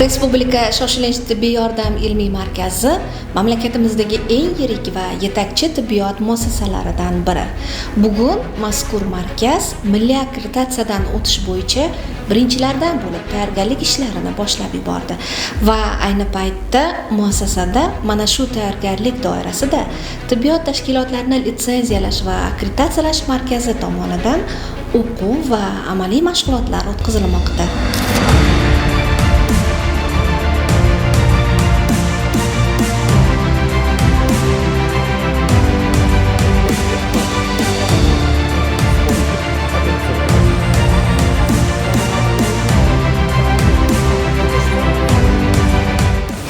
Respublika shoshilinch tibbiy yordam ilmiy markazi mamlakatimizdagi eng yirik va yetakchi tibbiyot muassasalaridan biri. Bugun mazkur markaz milliy akkreditatsiyadan o'tish bo'yicha birinchilardan bo'lib tayyorgarlik ishlarini boshlab yubordi va ayni paytda muassasada mana shu tayyorgarlik doirasida tibbiyot tashkilotlarini litsenziyalash va akkreditatsiyalash markazi tomonidan o'quv va amaliy mashg'ulotlar o'tkazilmoqda.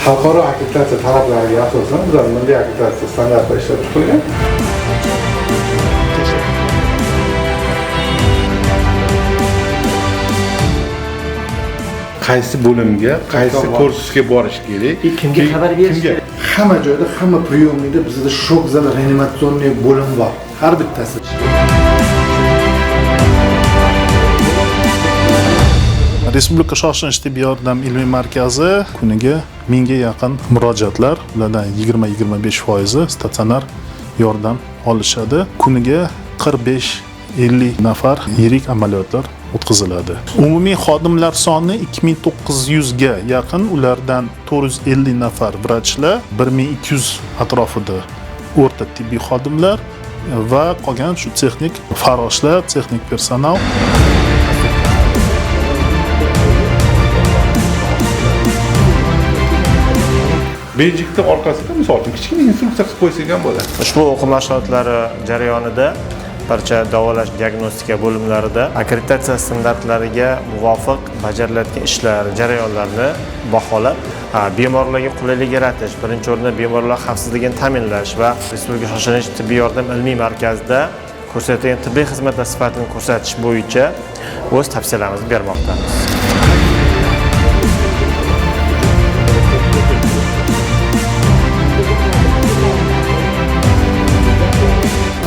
Xalqaro akkreditatsiya talablariga asosan bizlar milliy akkreditatsiya standartida ishlab chiqilgan. Qaysi bo'limga, qaysi kursga borish kerak? Kimga xabar berish kerak? Hamma joyda, hamma priyomlikda bizda shok zal reanimatsionniy bo'lim bor. Har bittasi. Respublika shoshilinch tibbiy yordam ilmiy markazi kuniga 1000 ga yaqin murojaatlar, ulardan 20-25% statsionar yordam olishadi. Kuniga 45-50 nafar yirik amaliyotlar o'tkaziladi. Umumiy xodimlar soni 2900 ga yaqin, ulardan 450 nafar vrachlar, 1200 atrofida o'rta tibbiy xodimlar va qolgan shu texnik farroshlar, texnik personal. Bejikda orqasida misol uchun kichkina instruksiya qilib qo'ysak ham bo'ladi. Ushbu o'quv mashg'ulotlari jarayonida barcha davolash diagnostika bo'limlarida akkreditatsiya standartlariga muvofiq bajarilayotgan ishlar, jarayonlarni baholab, bemorlarga qulaylik yaratish, birinchi o'rinda bemorlar xavfsizligini ta'minlash va Respublika shoshilinch tibbiy yordam ilmiy markazida ko'rsatilgan tibbiy xizmatlar sifatini ko'rsatish bo'yicha o'z tavsiyalarimizni bermoqdamiz.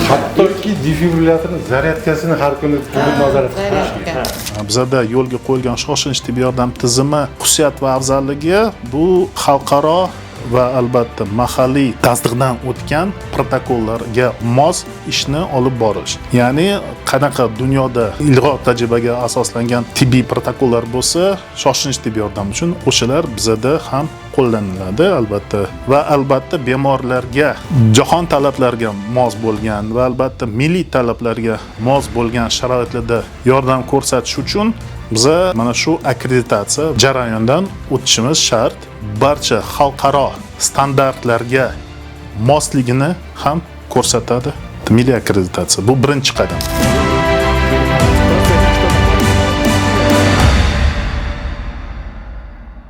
Hattoki defibrillatorning zaryadkasini har kuni nazorat qilish kerak. Bizda yo'lga qo'yilgan shoshilinch tibbiy yordam tizimi xususiyat va afzalligi bu xalqaro va albatta mahalliy tasdiqdan o'tgan protokollarga mos ishni olib borish. Ya'ni qanaqa dunyoda ilg'or tajribaga asoslangan tibbiy protokollar bo'lsa, shoshilinch tibbiy yordam uchun o'shalar bizda ham qo'llaniladi albatta va albatta bemorlarga jahon talablariga mos bo'lgan va albatta milliy talablarga mos bo'lgan sharoitlarda yordam ko'rsatish uchun biza mana shu akkreditatsiya jarayonidan o'tishimiz shart. Barcha xalqaro standartlarga mosligini ham ko'rsatadi milliy akkreditatsiya. Bu birinchi qadam.